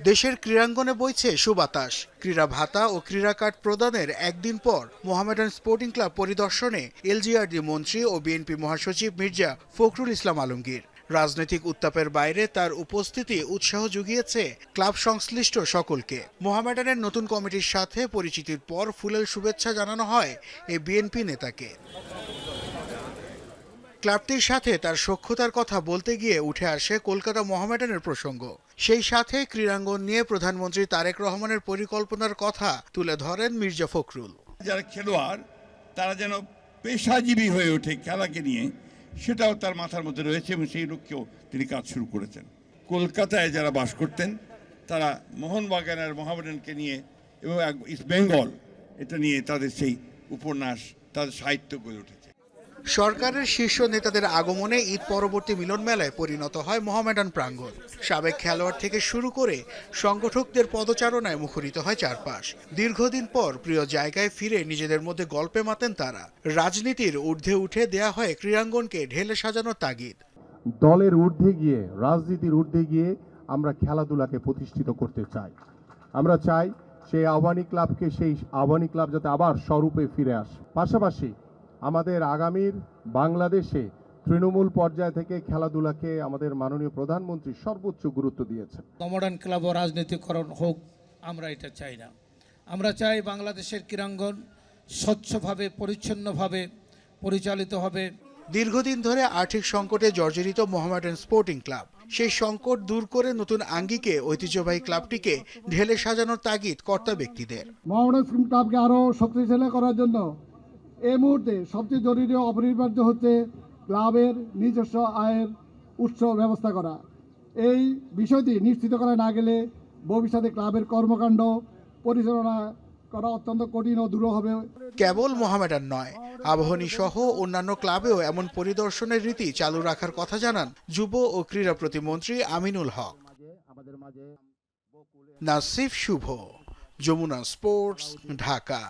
দেশের ক্রীড়াঙ্গনে বইছে সুবাতাস। ক্রীড়া ভাতা ও ক্রীড়া কার্ড প্রদানের একদিন পর মোহামেডান স্পোর্টিং ক্লাব পরিদর্শনে এলজিআরডি মন্ত্রী ও বিএনপি মহাসচিব মির্জা ফখরুল ইসলাম আলমগীর। রাজনৈতিক উত্তাপের বাইরে তার উপস্থিতি উৎসাহ জুগিয়েছে ক্লাব সংশ্লিষ্ট সকলকে। মোহামেডানের নতুন কমিটির সাথে পরিচিতির পর ফুলেল শুভেচ্ছা জানানো হয় এই বিএনপি নেতাকে। ক্লাবটির সাথে তার সখ্যতার কথা বলতে গিয়ে উঠে আসে কলকাতা মোহামেডানের প্রসঙ্গ। সেই সাথে ক্রীড়াঙ্গন নিয়ে প্রধানমন্ত্রী তারেক রহমানের পরিকল্পনার কথা তুলে ধরেন মির্জা ফখরুল। যারা খেলোয়াড় তারা যেন পেশাজীবী হয়ে ওঠে খেলাকে নিয়ে, সেটাও তার মাথার মধ্যে রয়েছে এবং সেই লক্ষ্যেও তিনি কাজ শুরু করেছেন। কলকাতায় যারা বাস করতেন তারা মোহনবাগান আর মোহামেডানকে নিয়ে এবং ইস্ট বেঙ্গল এটা নিয়ে তাদের সেই উপন্যাস, তাদের সাহিত্য গড়ে উঠেছে। সরকারের শীর্ষ নেতাদের আগমনে ঈদ পরবর্তী মিলন মেলায় পরিণত হয় মোহামেডান প্রাঙ্গণ। সাবেক খেলোয়াড় থেকে শুরু করে সংগঠকদের পদচারণায় মুখরিত হয় চারপাশ। দীর্ঘদিন পর প্রিয় জায়গায় ফিরে নিজেদের মধ্যে গল্পে মাতেন তারা। রাজনীতির ঊর্ধ্বে উঠে দেয়া হয় ক্রীড়াঙ্গনকে ঢেলে সাজানোর তাগিদ। দলের ঊর্ধ্বে গিয়ে, রাজনীতির ঊর্ধ্বে গিয়ে আমরা খেলাধুলাকে প্রতিষ্ঠিত করতে চাই। আমরা চাই সেই আহ্বানী ক্লাবকে, সেই আহ্বানী ক্লাব যাতে আবার স্বরূপে ফিরে আসে। পাশাপাশি আমাদের আগামীর বাংলাদেশে তৃণমূল পর্যায় থেকে খেলাধুলাকে আমাদের মাননীয় প্রধানমন্ত্রী সর্বোচ্চ গুরুত্ব দিয়েছেন। মোহামেডান ক্লাবও রাজনীতিকরণ হোক, আমরা এটা চাই না। আমরা চাই বাংলাদেশের ক্রীড়াঙ্গন স্বচ্ছভাবে, পরিচ্ছন্নভাবে পরিচালিত হবে। দীর্ঘদিন ধরে আর্থিক সংকটে জর্জরিত মোহামেডান স্পোর্টিং ক্লাব, সেই সংকট দূর করে নতুন আঙ্গিকে ঐতিহ্যবাহী ক্লাবটিকে ঢেলে সাজানোর তাগিদ কর্তা ব্যক্তিদের। মোহামেডান ক্লাবকে আরও শক্তিশালী করার জন্য এই মুহূর্তে সবচেয়ে জরুরি অপরিহার্য হচ্ছে ক্লাবের নিজস্ব আয়ের উৎস ব্যবস্থা করা। এই বিষয়টি নিশ্চিত করা না গেলে ভবিষ্যতে ক্লাবের কর্মকাণ্ড পরিচালনা করা অত্যন্ত কঠিন ও দূর হবে। কেবল মোহামেডান নয়, আবাহনী সহ অন্যান্য ক্লাবেও এমন পরিদর্শনের রীতি চালু রাখার কথা জানান যুব ও ক্রীড়া প্রতিমন্ত্রী আমিনুল হক। নাসিফ শুভ, যমুনা স্পোর্টস, ঢাকা।